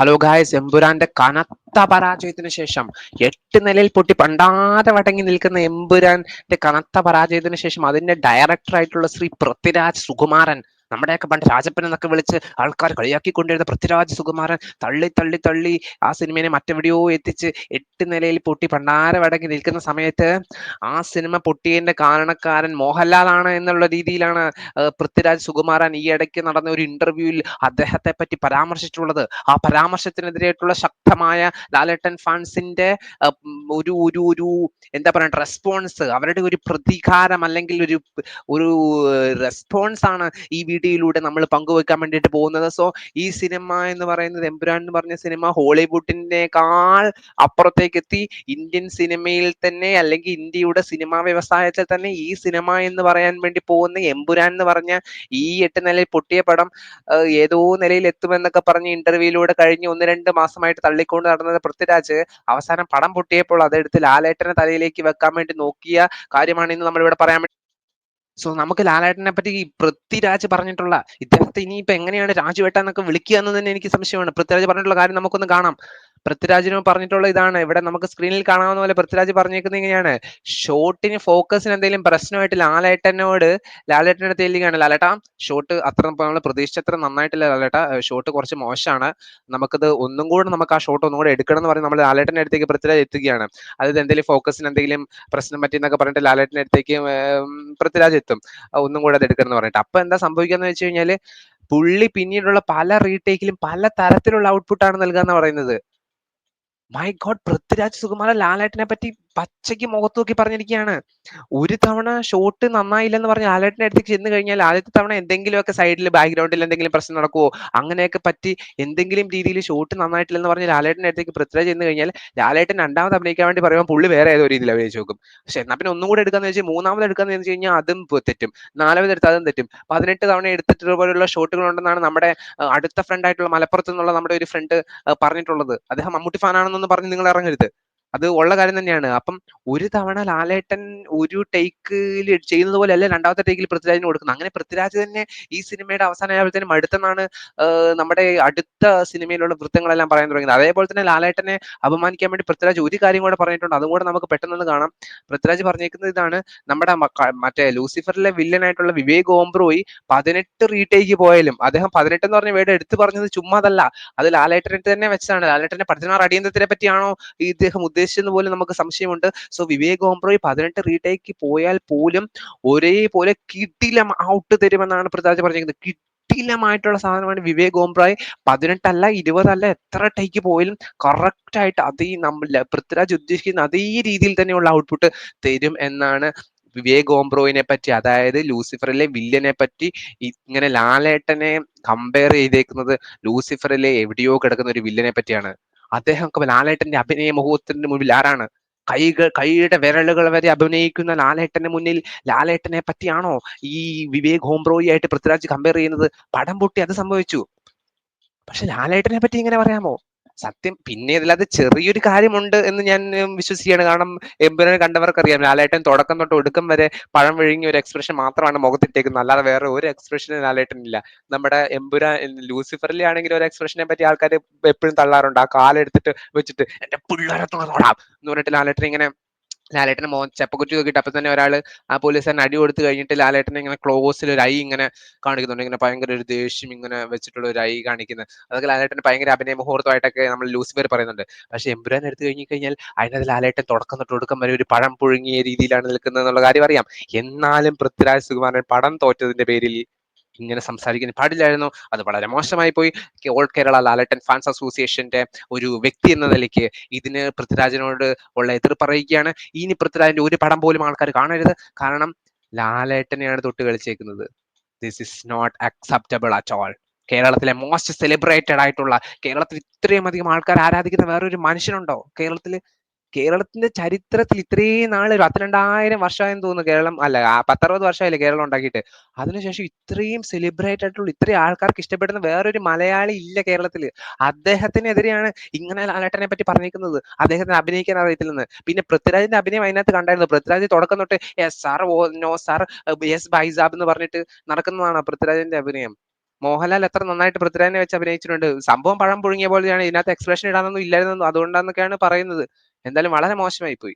Hello guys, എമ്പുരാന്റെ കനത്ത പരാജയത്തിന് ശേഷം 8 നിലയിൽ പൊട്ടി പണ്ടാതെ വടങ്ങി നിൽക്കുന്ന എമ്പുരാന്റെ കനത്ത പരാജയത്തിന് ശേഷം അതിന്റെ ഡയറക്ടർ ആയിട്ടുള്ള ശ്രീ പൃഥ്വിരാജ് സുകുമാരൻ, നമ്മുടെയൊക്കെ പണ്ട് രാജപ്പൻ എന്നൊക്കെ വിളിച്ച് ആൾക്കാർ കളിയാക്കിക്കൊണ്ടിരുന്ന പൃഥ്വിരാജ് സുകുമാരൻ തള്ളി തള്ളി തള്ളി ആ സിനിമയെ മറ്റെവിടെയോ എത്തിച്ച് 8 നിലയിൽ പൊട്ടി പണ്ടാരെ വടങ്ങി നിൽക്കുന്ന സമയത്ത് ആ സിനിമ പൊട്ടിയതിന്റെ കാരണക്കാരൻ മോഹൻലാലാണ് എന്നുള്ള രീതിയിലാണ് പൃഥ്വിരാജ് സുകുമാരൻ ഈ ഇടയ്ക്ക് നടന്ന ഒരു ഇന്റർവ്യൂവിൽ അദ്ദേഹത്തെ പറ്റി പരാമർശിച്ചിട്ടുള്ളത്. ആ പരാമർശത്തിനെതിരായിട്ടുള്ള ശക്തമായ ലാലേട്ടൻ ഫാൻസിന്റെ ഒരു ഒരു ഒരു എന്താ പറയുക റെസ്പോൺസ്, അവരുടെ ഒരു പ്രതികാരം അല്ലെങ്കിൽ ഒരു ഒരു റെസ്പോൺസ് ആണ് ഈ വീഡിയോയിലൂടെ നമ്മൾ പങ്കുവെക്കാൻ വേണ്ടിയിട്ട് പോകുന്നത്. സോ ഈ സിനിമ എന്ന് പറയുന്നത്, എമ്പുരാൻ എന്ന് പറഞ്ഞ സിനിമ ഹോളിവുഡിനേക്കാൾ അപ്പുറത്തേക്ക് എത്തി. ഇന്ത്യൻ സിനിമയിൽ തന്നെ അല്ലെങ്കിൽ ഇന്ത്യയുടെ സിനിമാ വ്യവസായത്തിൽ തന്നെ ഈ സിനിമ എന്ന് പറയാൻ വേണ്ടി പോകുന്ന എമ്പുരാൻ എന്ന് പറഞ്ഞ ഈ 8 നിലയിൽ പൊട്ടിയ പടം ഏതോ നിലയിൽ എത്തുമെന്നൊക്കെ പറഞ്ഞ് ഇന്റർവ്യൂയിലൂടെ കഴിഞ്ഞ് 1-2 മാസമായിട്ട് തള്ളിക്കൊണ്ട് നടന്നത് പൃഥ്വിരാജ് അവസാനം പടം പൊട്ടിയപ്പോൾ അതെടുത്ത് ലാലേട്ടന്റെ തലയിലേക്ക് വെക്കാൻ വേണ്ടി നോക്കിയ കാര്യമാണ് ഇന്ന് നമ്മളിവിടെ പറയാൻ വേണ്ടി. സോ നമുക്ക് ലാലേട്ടനെ പറ്റി ഈ പൃഥ്വിരാജ് പറഞ്ഞിട്ടുള്ള, ഇദ്ദേഹത്തെ ഇനിയിപ്പോ എങ്ങനെയാണ് രാജുവേട്ടനൊക്കെ വിളിക്കുക എന്ന് തന്നെ എനിക്ക് സംശയമാണ്. പൃഥ്വിരാജ് പറഞ്ഞിട്ടുള്ള കാര്യം നമുക്കൊന്ന് കാണാം. പൃഥ്വിരാജിന് പറഞ്ഞിട്ടുള്ള ഇതാണ്, ഇവിടെ നമുക്ക് സ്ക്രീനിൽ കാണാവുന്ന പോലെ പൃഥ്വിരാജ് പറഞ്ഞേക്കുന്നത് ഇങ്ങനെയാണ്: ഷോട്ടിന് ഫോക്കസിന് എന്തെങ്കിലും പ്രശ്നമായിട്ട് ലാലേട്ടൻ്റെ അടുത്ത് ചെല്ലുകയാണ്. ലാലേട്ടാ, ഷോട്ട് അത്ര നമ്മൾ പ്രതീക്ഷിച്ചത്ര നന്നായിട്ടില്ല ലാലേട്ടാ, ഷോട്ട് കുറച്ച് മോശമാണ്, നമുക്കത് ഒന്നും കൂടെ നമുക്ക് ആ ഷോട്ട് ഒന്നും കൂടെ എടുക്കണം എന്ന് പറഞ്ഞ് നമ്മൾ ലാലേട്ടൻ്റെ അടുത്തേക്ക് പൃഥ്വിരാജ് എത്തുകയാണ്. അതായത് എന്തെങ്കിലും ഫോക്കസിന് എന്തെങ്കിലും പ്രശ്നം പറ്റി എന്നൊക്കെ പറഞ്ഞിട്ട് ലാലേട്ടൻ്റെ അടുത്തേക്ക് പൃഥ്വിരാജ് എത്തും, ഒന്നും കൂടെ അത് എടുക്കണം എന്ന് പറഞ്ഞിട്ട്. അപ്പൊ എന്താ സംഭവിക്കാന്ന് വെച്ച് കഴിഞ്ഞാല്, പുള്ളി പിന്നീടുള്ള പല റീടേക്കിലും പല തരത്തിലുള്ള ഔട്ട്പുട്ടാണ് നൽകുക എന്ന് പറയുന്നത്. മൈ ഗോഡ്, പൃഥ്വിരാജ് സുകുമാരൻ ലാലേട്ടനെ പറ്റി പച്ചയ്ക്ക് മുഖത്ത് നോക്കി പറഞ്ഞിരിക്കുകയാണ്. ഒരു തവണ ഷോട്ട് നന്നായില്ലെന്ന് പറഞ്ഞ് ലാലേട്ടന്റെ അടുത്തേക്ക് ചെന്ന് കഴിഞ്ഞാൽ ആദ്യത്തെ തവണ എന്തെങ്കിലുമൊക്കെ സൈഡിൽ ബാക്ക്ഗ്രൗണ്ടിൽ എന്തെങ്കിലും പ്രശ്നം നടക്കുവോ, അങ്ങനെയൊക്കെ പറ്റി എന്തെങ്കിലും രീതിയിൽ ഷോട്ട് നന്നായിട്ടില്ലെന്ന് പറഞ്ഞ് ലാലേട്ടന്റെ അടുത്തേക്ക് പൃഥ്വിരാജ് ചെന്ന് കഴിഞ്ഞാൽ ലാലേട്ടൻ രണ്ടാമത് അഭിനയിക്കാൻ വേണ്ടി പറയുമ്പോൾ പുള്ളി വേറെ ഏതോ രീതിയിൽ അഭിനയിച്ച് നോക്കും. പക്ഷെ എന്നാ പിന്നെ ഒന്നും കൂടെ എടുക്കാന്ന് വെച്ചാൽ മൂന്നാമത് എടുക്കാന്ന് വെച്ച് കഴിഞ്ഞാൽ അതും തെറ്റും, നാലാമത് എടുത്ത് അതും തെറ്റും. 18 തവണ എടുത്തിട്ട് പോലുള്ള ഷോട്ടുകൾ ഉണ്ടെന്നാണ് നമ്മുടെ അടുത്ത ഫ്രണ്ട് ആയിട്ടുള്ള മലപ്പുറത്ത് നിന്നുള്ള നമ്മുടെ ഒരു ഫ്രണ്ട് പറഞ്ഞിട്ടുള്ളത്. അദ്ദേഹം മമ്മൂട്ടി ഫാനാണെന്നൊന്നും പറഞ്ഞ് നിങ്ങൾ ഇറങ്ങരുത്, അത് ഉള്ള കാര്യം തന്നെയാണ്. അപ്പം ഒരു തവണ ലാലേട്ടൻ ഒരു ടേക്കിൽ ചെയ്യുന്നത് പോലെ അല്ല രണ്ടാമത്തെ ടേക്കിൽ പൃഥ്വിരാജിന് കൊടുക്കുന്നത്. അങ്ങനെ പൃഥ്വിരാജ് തന്നെ ഈ സിനിമയുടെ അവസാനമായപ്പോഴത്തേനും അടുത്തെന്നാണ് നമ്മുടെ അടുത്ത സിനിമയിലുള്ള വൃത്തങ്ങളെല്ലാം പറയാൻ തുടങ്ങിയത്. അതേപോലെ തന്നെ ലാലേട്ടനെ അപമാനിക്കാൻ വേണ്ടി പൃഥ്വിരാജ് ഒരു കാര്യം കൂടെ പറഞ്ഞിട്ടുണ്ട്, അതും കൂടെ നമുക്ക് പെട്ടെന്ന് കാണാം. പൃഥ്വിരാജ് പറഞ്ഞേക്കുന്നത് ഇതാണ്: നമ്മുടെ മറ്റേ ലൂസിഫറിലെ വില്ലനായിട്ടുള്ള വിവേക് ഓംബ്രോയി 18 റീടേക്ക് പോയാലും, അദ്ദേഹം 18 എന്ന് പറഞ്ഞ വേർഡ് എടുത്തു പറഞ്ഞത് ചുമ്മാതല്ല, അത് ലാലേട്ടനെ തന്നെ വെച്ചതാണ്. ലാലേട്ടന്റെ 16 അടിയന്തരത്തിനെ പറ്റിയാണോ ഇദ്ദേഹം ഉദ്ദേശിച്ചെന്ന് പോലും നമുക്ക് സംശയമുണ്ട്. സോ വിവേക് ഓംബ്രോയി 18 റീടേക്ക് പോയാൽ പോലും ഒരേപോലെ കിടിലം ഔട്ട് തരുമെന്നാണ് പൃഥ്വിരാജ് പറഞ്ഞിരിക്കുന്നത്. കിടിലമായിട്ടുള്ള സാധനമാണ് വിവേക് ഓംബ്രോയ്. 18 അല്ല, 20 അല്ല, എത്ര ടേക്ക് പോയാലും കറക്റ്റ് ആയിട്ട് അതേ പൃഥ്വിരാജ് ഉദ്ദേശിക്കുന്ന അതേ രീതിയിൽ തന്നെയുള്ള ഔട്ട്പുട്ട് തരും എന്നാണ് വിവേക് ഓംബ്രോയിനെ പറ്റി, അതായത് ലൂസിഫറിലെ വില്ലനെ പറ്റി ഇങ്ങനെ ലാലേട്ടനെ കമ്പയർ ചെയ്തേക്കുന്നത് ലൂസിഫറിലെ എവിടെയോ കിടക്കുന്ന ഒരു വില്ലനെ പറ്റിയാണ്. അദ്ദേഹം ലാലേട്ടന്റെ അഭിനയ മുഹൂർത്തത്തിന് മുമ്പിൽ ആരാണ്? കൈയുടെ വിരലുകൾ വരെ അഭിനയിക്കുന്ന ലാലേട്ടന്റെ മുന്നിൽ ലാലേട്ടനെ പറ്റിയാണോ ഈ വിവേക് ഓംബ്രോയി ആയിട്ട് പൃഥ്വിരാജ് കമ്പയർ ചെയ്യുന്നത്? പടം പൊട്ടി, അത് സംഭവിച്ചു. പക്ഷെ ലാലേട്ടനെ പറ്റി ഇങ്ങനെ പറയാമോ? സത്യം. പിന്നെ ഇതിലത് ചെറിയൊരു കാര്യമുണ്ട് എന്ന് ഞാൻ വിശ്വസിക്കുകയാണ്. കാരണം എമ്പുരാനെ കണ്ടവർക്കറിയാം, ലാലേട്ടൻ തുടക്കം തൊട്ട് ഒടുക്കം വരെ പഴം വിഴുങ്ങിയ ഒരു എക്സ്പ്രഷൻ മാത്രമാണ് മുഖത്തിട്ടേക്കുന്നത്, അല്ലാതെ വേറെ ഒരു എക്സ്പ്രഷനും ലാലേട്ടനില്ല. നമ്മുടെ ലൂസിഫറിലെ ആണെങ്കിൽ ഒരു എക്സ്പ്രഷനെ പറ്റി ആൾക്കാർ എപ്പോഴും തള്ളാറുണ്ട്, ആ കാലെടുത്തിട്ട് വെച്ചിട്ട് എന്റെ പിള്ളേരെ തൊടാം എന്ന് പറഞ്ഞിട്ട് ലാലേട്ടനെ മോൻ ചെപ്പക്കുറ്റി നോക്കിയിട്ട് അപ്പൊ തന്നെ ഒരാൾ ആ പോലീസുകാരൻ അടി കൊടുത്തു കഴിഞ്ഞിട്ട് ലാലേട്ടനെ ഇങ്ങനെ ക്ലോസിൽ ഒരു ഐ ഇങ്ങനെ കാണിക്കുന്നുണ്ട്, ഇങ്ങനെ ഭയങ്കര ഒരു ദേഷ്യം ഇങ്ങനെ വെച്ചിട്ടുള്ള ഒരു ഐ കാണിക്കുന്നത്. അതൊക്കെ ലാലേട്ടന് ഭയങ്കര അഭിനയ മുഹൂർത്തമായിട്ടൊക്കെ നമ്മൾ ലൂസിഫർ പറയുന്നുണ്ട്. പക്ഷെ എമ്പുരാൻ എടുത്തു കഴിഞ്ഞാൽ അതിനകത്ത് ലാലേട്ടൻ തുടക്കം തൊട്ട് ഒടുക്കം വരെ ഒരു പഴം പുഴുങ്ങിയ രീതിയിലാണ് നിൽക്കുന്നത് എന്നുള്ള കാര്യം അറിയാം. എന്നാലും പൃഥ്വിരാജ് സുകുമാരൻ പടം തോറ്റതിന്റെ പേരിൽ ഇങ്ങനെ സംസാരിക്കാൻ പാടില്ലായിരുന്നു, അത് വളരെ മോശമായി പോയി. ഓൾ കേരള ലാലേട്ടൻ ഫാൻസ് അസോസിയേഷന്റെ ഒരു വ്യക്തി എന്ന നിലയ്ക്ക് ഇതിന് പൃഥ്വിരാജിനോട് ഉള്ള എതിർപ്പ് അറിയിക്കുകയാണ്. ഇനി പൃഥ്വിരാജിന്റെ ഒരു പടം പോലും ആൾക്കാർ കാണരുത്, കാരണം ലാലേട്ടനെയാണ് തൊട്ട് കളിച്ചേക്കുന്നത്. This is not acceptable at all. കേരളത്തിലെ മോസ്റ്റ് സെലിബ്രേറ്റഡ് ആയിട്ടുള്ള, കേരളത്തിൽ ഇത്രയും അധികം ആൾക്കാർ ആരാധിക്കുന്ന വേറൊരു മനുഷ്യനുണ്ടോ കേരളത്തിന്റെ ചരിത്രത്തിൽ? ഇത്രയും നാള് 12,000 വർഷമായെന്ന് തോന്നുന്നു കേരളം, അല്ല 10-60 വർഷമായില്ലേ കേരളം ഉണ്ടാക്കിയിട്ട്. അതിനുശേഷം ഇത്രയും സെലിബ്രേറ്റ് ആയിട്ടുള്ള, ഇത്രയും ആൾക്കാർക്ക് ഇഷ്ടപ്പെടുന്ന വേറൊരു മലയാളി ഇല്ല കേരളത്തിൽ. അദ്ദേഹത്തിനെതിരെയാണ് ഇങ്ങനെ ലാലേട്ടനെ പറ്റി പറഞ്ഞിരിക്കുന്നത്, അദ്ദേഹത്തിന് അഭിനയിക്കാൻ അറിയത്തില്ലെന്ന്. പിന്നെ പൃഥ്വിരാജിന്റെ അഭിനയം അതിനകത്ത് കണ്ടായിരുന്നു. പൃഥ്വിരാജ് തുടക്കം തൊട്ട് yes sir, oh no sir, yes ബൈസാബ് എന്ന് പറഞ്ഞിട്ട് നടക്കുന്നതാണ് പൃഥ്വിരാജിന്റെ അഭിനയം. മോഹൻലാൽ എത്ര നന്നായിട്ട് പൃഥ്വിരാജിനെ വെച്ച് അഭിനയിച്ചിട്ടുണ്ട്. സംഭവം പഴം പുഴുങ്ങിയ പോലെയാണ്. ഇതിനകത്ത് എക്സ്പ്രഷൻ ഇടാനൊന്നും ഇല്ലായിരുന്നു. അതുകൊണ്ടാന്നൊക്കെയാണ് പറയുന്നത്. എന്തായാലും വളരെ മോശമായി പോയി.